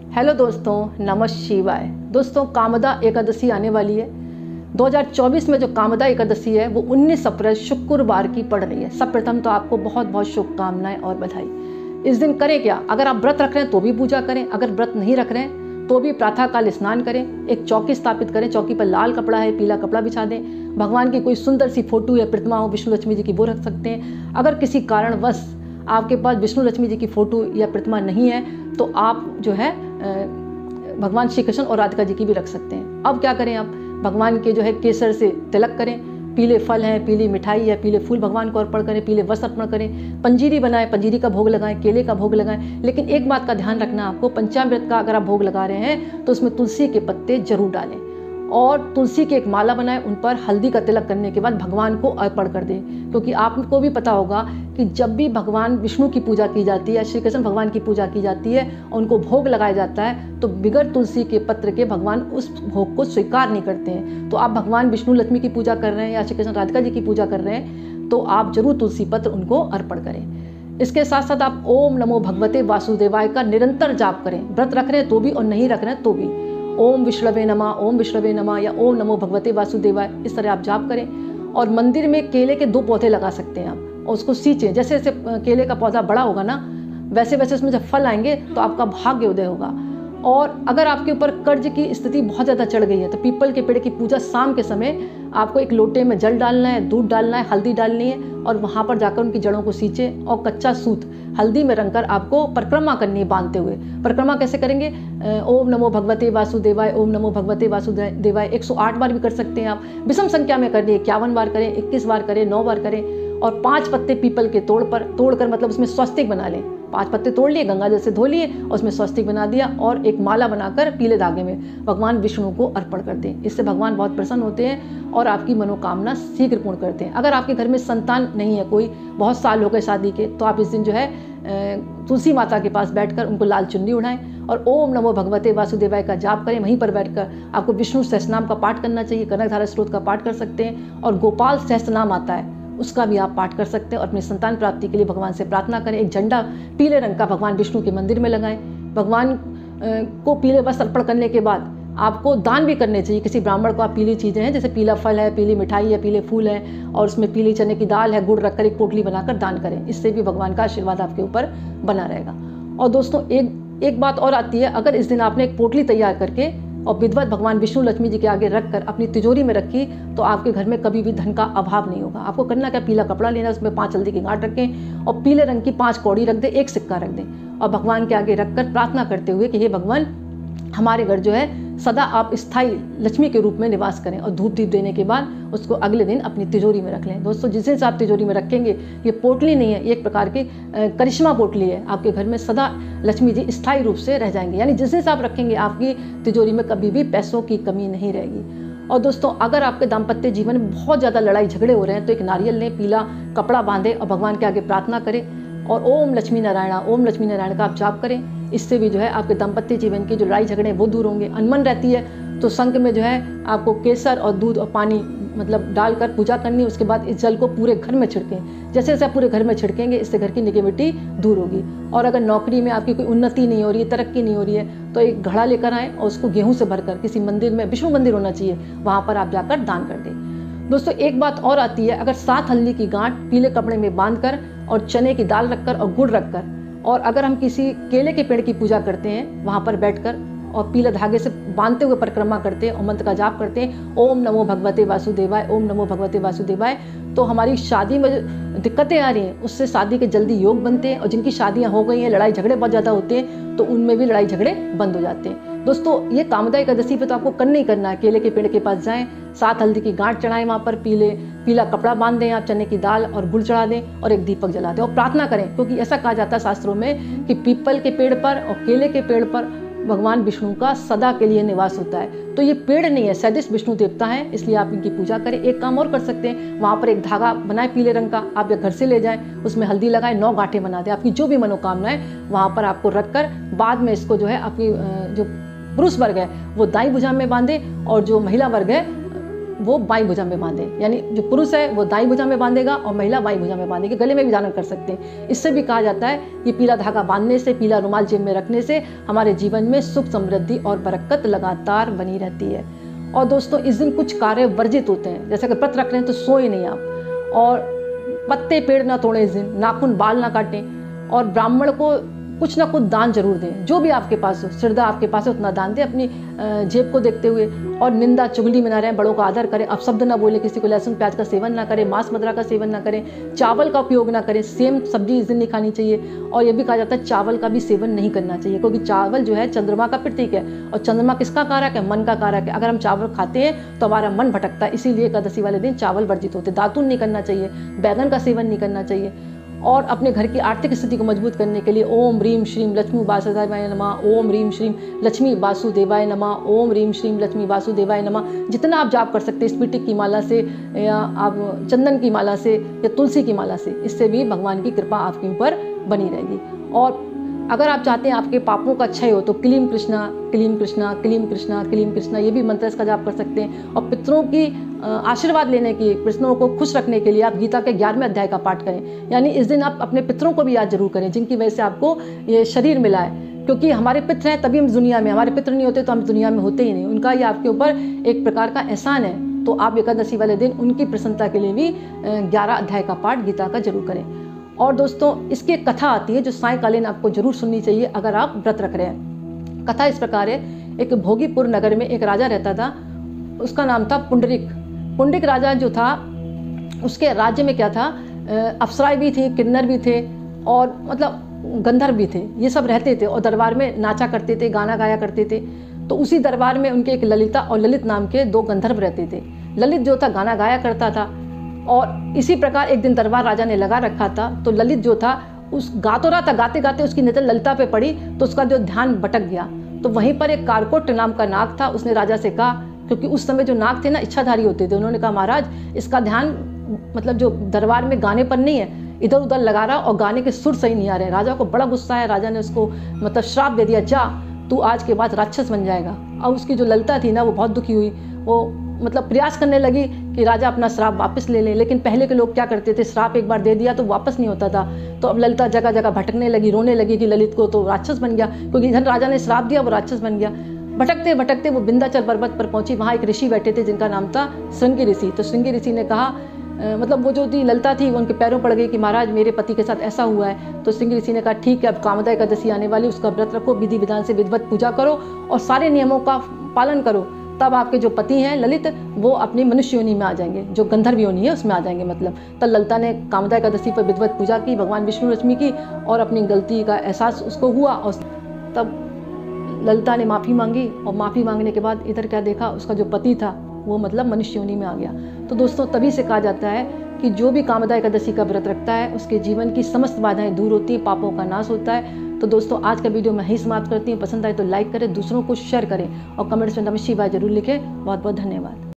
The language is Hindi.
हेलो दोस्तों, नमः शिवाय। दोस्तों, कामदा एकादशी आने वाली है। 2024 में जो कामदा एकादशी है वो 19 अप्रैल शुक्रवार की पड़ रही है। सब प्रथम तो आपको बहुत बहुत शुभकामनाएं और बधाई। इस दिन करें क्या? अगर आप व्रत रख रहे हैं तो भी पूजा करें, अगर व्रत नहीं रख रहे हैं तो भी प्रातःकाल स्नान करें, एक चौकी स्थापित करें, चौकी पर लाल कपड़ा है, पीला कपड़ा बिछा दें, भगवान की कोई सुंदर सी फोटो या प्रतिमा हो, विष्णु लक्ष्मी जी की, वो रख सकते हैं। अगर किसी कारणवश आपके पास विष्णु लक्ष्मी जी की फोटो या प्रतिमा नहीं है तो आप जो है भगवान श्री कृष्ण और राधिका जी की भी रख सकते हैं। अब क्या करें? आप भगवान के जो है केसर से तिलक करें, पीले फल हैं, पीली मिठाई है, पीले फूल भगवान को अर्पण करें, पीले वस्त्र अर्पण करें, पंजीरी बनाएं, पंजीरी का भोग लगाएं, केले का भोग लगाएं। लेकिन एक बात का ध्यान रखना आपको, पंचामृत का अगर आप भोग लगा रहे हैं तो उसमें तुलसी के पत्ते जरूर डालें और तुलसी की एक माला बनाएं, उन पर हल्दी का तिलक करने के बाद भगवान को अर्पण कर दें। क्योंकि आपको भी पता होगा कि जब भी भगवान विष्णु की पूजा की जाती है, श्री कृष्ण भगवान की पूजा की जाती है और उनको भोग लगाया जाता है तो बिगर तुलसी के पत्र के भगवान उस भोग को स्वीकार नहीं करते हैं। तो आप भगवान विष्णु लक्ष्मी की पूजा कर रहे हैं या श्री कृष्ण राधिका जी की पूजा कर रहे हैं तो आप जरूर तुलसी पत्र उनको अर्पण करें। इसके साथ साथ आप ओम नमो भगवते वासुदेवाय का निरंतर जाप करें, व्रत रख रहे हैं तो भी और नहीं रख रहे हैं तो भी। ओम विष्णवे नमः, ओम विष्णवे नमः या ओम नमो भगवते वासुदेवाय, इस तरह आप जाप करें। और मंदिर में केले के 2 पौधे लगा सकते हैं आप और उसको सींचें। जैसे जैसे केले का पौधा बड़ा होगा ना, वैसे वैसे उसमें जब फल आएंगे तो आपका भाग्य उदय होगा। और अगर आपके ऊपर कर्ज की स्थिति बहुत ज़्यादा चढ़ गई है तो पीपल के पेड़ की पूजा शाम के समय आपको एक लोटे में जल डालना है, दूध डालना है, हल्दी डालनी है और वहाँ पर जाकर उनकी जड़ों को सींचें और कच्चा सूत हल्दी में रंगकर आपको परिक्रमा करनी है बांधते हुए। परिक्रमा कैसे करेंगे? ओम नमो भगवते वासुदेवाय, ओम नमो भगवते वासुदेवाय 108 बार भी कर सकते हैं आप। विषम संख्या में करनी है, 51 बार करें, 21 बार करें, 9 बार करें। और 5 पत्ते पीपल के तोड़कर मतलब उसमें स्वस्तिक बना लें। 5 पत्ते तोड़ लिए, गंगा जल से धो लिए और उसमें स्वस्तिक बना दिया और एक माला बनाकर पीले धागे में भगवान विष्णु को अर्पण कर दें। इससे भगवान बहुत प्रसन्न होते हैं और आपकी मनोकामना शीघ्र पूर्ण करते हैं। अगर आपके घर में संतान नहीं है, कोई बहुत साल हो गए शादी के, तो आप इस दिन जो है तुलसी माता के पास बैठकर उनको लाल चुन्नी उड़ाएं और ओम नमो भगवते वासुदेवाय का जाप करें। वहीं पर बैठकर आपको विष्णु सहस्रनाम का पाठ करना चाहिए, कनकधारा स्त्रोत का पाठ कर सकते हैं और गोपाल सहस्रनाम आता है उसका भी आप पाठ कर सकते हैं और अपनी संतान प्राप्ति के लिए भगवान से प्रार्थना करें। एक झंडा पीले रंग का भगवान विष्णु के मंदिर में लगाएं। भगवान को पीले वस्त्र अर्पण करने के बाद आपको दान भी करने चाहिए। किसी ब्राह्मण को आप पीली चीज़ें हैं, जैसे पीला फल है, पीली मिठाई है, पीले फूल हैं और उसमें पीली चने की दाल है, गुड़ रखकर एक पोटली बनाकर दान करें। इससे भी भगवान का आशीर्वाद आपके ऊपर बना रहेगा। और दोस्तों, एक बात और आती है, अगर इस दिन आपने एक पोटली तैयार करके और विधिवत भगवान विष्णु लक्ष्मी जी के आगे रखकर अपनी तिजोरी में रखी तो आपके घर में कभी भी धन का अभाव नहीं होगा। आपको करना क्या? पीला कपड़ा लेना, उसमें 5 हल्दी की गांठ रखें और पीले रंग की 5 कौड़ी रख दें, 1 सिक्का रख दें और भगवान के आगे रखकर प्रार्थना करते हुए कि हे भगवान, हमारे घर जो है सदा आप स्थायी लक्ष्मी के रूप में निवास करें। और धूप दीप देने के बाद उसको अगले दिन अपनी तिजोरी में रख लें। दोस्तों, जिस दिन से आप तिजोरी में रखेंगे, ये पोटली नहीं है, ये एक प्रकार की करिश्मा पोटली है। आपके घर में सदा लक्ष्मी जी स्थायी रूप से रह जाएंगे। यानी जिस दिन से आप रखेंगे आपकी तिजोरी में कभी भी पैसों की कमी नहीं रहेगी। और दोस्तों, अगर आपके दाम्पत्य जीवन में बहुत ज़्यादा लड़ाई झगड़े हो रहे हैं तो एक नारियल लें, पीला कपड़ा बांधें और भगवान के आगे प्रार्थना करें और ओम लक्ष्मी नारायण, ओम लक्ष्मी नारायण का आप जाप करें। इससे भी जो है आपके दाम्पत्य जीवन के जो लड़ाई झगड़े वो दूर होंगे। अनमन रहती है तो संग में जो है आपको केसर और दूध और पानी मतलब डालकर पूजा करनी है। उसके बाद इस जल को पूरे घर में छिड़कें। जैसे जैसे आप पूरे घर में छिड़केंगे इससे घर की नेगेटिविटी दूर होगी। और अगर नौकरी में आपकी कोई उन्नति नहीं हो रही है, तरक्की नहीं हो रही है, तो एक घड़ा लेकर आएँ और उसको गेहूँ से भरकर किसी मंदिर में, विष्णु मंदिर होना चाहिए, वहाँ पर आप जाकर दान कर दें। दोस्तों, एक बात और आती है, अगर 7 हल्दी की गांठ पीले कपड़े में बांधकर और चने की दाल रखकर और गुड़ रखकर और अगर हम किसी केले के पेड़ की पूजा करते हैं वहाँ पर बैठकर और पीले धागे से बांधते हुए परिक्रमा करते हैं और मंत्र का जाप करते हैं, ओम नमो भगवते वासुदेवाय, ओम नमो भगवते वासुदेवाय, तो हमारी शादी में जो दिक्कतें आ रही हैं उससे शादी के जल्दी योग बनते हैं। और जिनकी शादियाँ हो गई हैं, लड़ाई झगड़े बहुत ज़्यादा होते हैं तो उनमें भी लड़ाई झगड़े बंद हो जाते हैं। दोस्तों, ये कामदा एकादशी पे तो आपको करना ही करना है। केले के पेड़ के पास जाएं, 7 हल्दी की गांठ चढ़ाएं, वहाँ पर पीला कपड़ा बांध दें, आप चने की दाल और गुड़ चढ़ा दें और एक दीपक जला दें और प्रार्थना करें। क्योंकि ऐसा कहा जाता है शास्त्रों में कि पीपल के पेड़ पर और केले के पेड़ पर भगवान विष्णु का सदा के लिए निवास होता है। तो ये पेड़ नहीं है, सदिश विष्णु देवता है, इसलिए आप इनकी पूजा करें। एक काम और कर सकते हैं, वहाँ पर एक धागा बनाए पीले रंग का, आप या घर से ले जाएं, उसमें हल्दी लगाएं, 9 गांठें बना दें। आपकी जो भी मनोकामना है वहाँ पर आपको रखकर बाद में इसको जो है आपकी जो पुरुष वर्ग है वो दाई भुजा में बांधे और जो महिला वर्ग है वो बाईं भुजा में बांधे, यानी जो पुरुष है वो दाईं भुजा में बांधेगा और महिला बाईं भुजा में बांधेगी। गले में भी धारण कर सकते हैं। इससे भी कहा जाता है कि पीला धागा बांधने से, पीला रुमाल जेब में रखने से हमारे जीवन में सुख समृद्धि और बरकत लगातार बनी रहती है। और दोस्तों इस दिन कुछ कार्य वर्जित होते हैं, जैसे अगर व्रत रख रहे हैं तो सोए नहीं आप, और पत्ते पेड़ ना तोड़ें इस दिन, नाखून बाल ना काटें, और ब्राह्मण को कुछ ना कुछ दान जरूर दें। जो भी आपके पास हो, श्रद्धा आपके पास है उतना दान दें अपनी जेब को देखते हुए। और निंदा चुगली में ना रहें, बड़ों का आदर करें, अपशब्द ना बोले, किसी को लहसुन प्याज का सेवन ना करें, मांस मदिरा का सेवन ना करें, चावल का उपयोग ना करें, सेम सब्जी इस दिन नहीं खानी चाहिए। और ये भी कहा जाता है चावल का भी सेवन नहीं करना चाहिए, क्योंकि चावल जो है चंद्रमा का प्रतीक है, और चंद्रमा किसका कारक है? मन का कारक है। अगर हम चावल खाते हैं तो हमारा मन भटकता है, इसीलिए एकादशी वाले दिन चावल वर्जित होते। दातुन नहीं करना चाहिए, बैगन का सेवन नहीं करना चाहिए। और अपने घर की आर्थिक स्थिति को मजबूत करने के लिए ओम ह्रीम श्रीम लक्ष्मी वासुदेवाय नमः, ओम ह्रीम श्रीम लक्ष्मी वासुदेवाय नमः, ओम ह्रीम श्रीम लक्ष्मी वासुदेवाय नमः जितना आप जाप कर सकते हैं, स्फटिक की माला से या आप चंदन की माला से या तुलसी की माला से, इससे भी भगवान की कृपा आपके ऊपर बनी रहेगी। और अगर आप चाहते हैं आपके पापों का क्षय हो तो क्लीम कृष्णा क्लीम कृष्णा क्लीम कृष्णा क्लीम कृष्णा, ये भी मंत्र इसका जाप कर सकते हैं। और पितरों की आशीर्वाद लेने की, पितरों को खुश रखने के लिए आप गीता के 11वें अध्याय का पाठ करें। यानी इस दिन आप अपने पितरों को भी याद जरूर करें, जिनकी वजह से आपको ये शरीर मिला है, क्योंकि हमारे पितर हैं तभी हम दुनिया में, हमारे पितर नहीं होते तो हम दुनिया में होते ही नहीं। उनका ये आपके ऊपर एक प्रकार का एहसान है। तो आप एकादशी वाले दिन उनकी प्रसन्नता के लिए भी 11 अध्याय का पाठ गीता का जरूर करें। और दोस्तों इसकी एक कथा आती है जो सायंकालीन आपको जरूर सुननी चाहिए अगर आप व्रत रख रहे हैं। कथा इस प्रकार है, एक भोगीपुर नगर में एक राजा रहता था, उसका नाम था पुंडरिक। पुंडरिक राजा जो था, उसके राज्य में क्या था, अप्सराएं भी थी, किन्नर भी थे, और मतलब गंधर्व भी थे। ये सब रहते थे और दरबार में नाचा करते थे, गाना गाया करते थे। तो उसी दरबार में उनके एक ललिता और ललित नाम के 2 गंधर्व रहते थे। ललित जो था गाना गाया करता था, और इसी प्रकार एक दिन दरबार राजा ने लगा रखा था। तो ललित जो था उस गा तो रहा था, गाते गाते उसकी नजर ललिता पे पड़ी तो उसका जो ध्यान भटक गया। तो वहीं पर एक कारकोट नाम का नाग था, उसने राजा से कहा, क्योंकि उस समय जो नाग थे ना इच्छाधारी होते थे, उन्होंने कहा महाराज इसका ध्यान मतलब जो दरबार में गाने पर नहीं है, इधर उधर लगा रहा और गाने के सुर सही नहीं आ रहे। राजा को बड़ा गुस्सा है, राजा ने उसको मतलब श्राप दे दिया, जा तू आज के बाद राक्षस बन जाएगा। और उसकी जो ललिता थी ना वो बहुत दुखी हुई, वो मतलब प्रयास करने लगी कि राजा अपना श्राप वापस ले ले। लेकिन पहले के लोग क्या करते थे, श्राप एक बार दे दिया तो वापस नहीं होता था। तो अब ललिता जगह जगह भटकने लगी, रोने लगी कि ललित को तो राक्षस बन गया, क्योंकि इधर राजा ने श्राप दिया वो राक्षस बन गया। भटकते भटकते वो विंध्याचल पर्वत पर पहुंची। वहाँ एक ऋषि बैठे थे जिनका नाम था श्रृंगी ऋषि। तो श्रृंगी ऋषि ने कहा, मतलब वो जो थी ललिता थी वो उनके पैरों पड़ गई कि महाराज मेरे पति के साथ ऐसा हुआ है। तो श्रृंगी ऋषि ने कहा ठीक है, अब कामदा एकादशी आने वाली, उसका व्रत रखो, विधि विधान से विधिवत पूजा करो और सारे नियमों का पालन करो, तब आपके जो पति हैं ललित वो अपनी मनुष्य योनि में आ जाएंगे, जो गंधर्व योनि है उसमें आ जाएंगे। मतलब तब ललिता ने कामदा एकादशी पर विधिवत पूजा की, भगवान विष्णु लक्ष्मी की, और अपनी गलती का एहसास उसको हुआ। और तब ललिता ने माफ़ी मांगी, और माफ़ी मांगने के बाद इधर क्या देखा, उसका जो पति था वो मतलब मनुष्य योनि में आ गया। तो दोस्तों तभी से कहा जाता है कि जो भी कामदा एकादशी का व्रत रखता है उसके जीवन की समस्त बाधाएं दूर होती हैं, पापों का नाश होता है। तो दोस्तों आज का वीडियो मैं ही समाप्त करती हूँ। पसंद आए तो लाइक करें, दूसरों को शेयर करें और कमेंट्स में नमः शिवाय जरूर लिखें। बहुत बहुत धन्यवाद।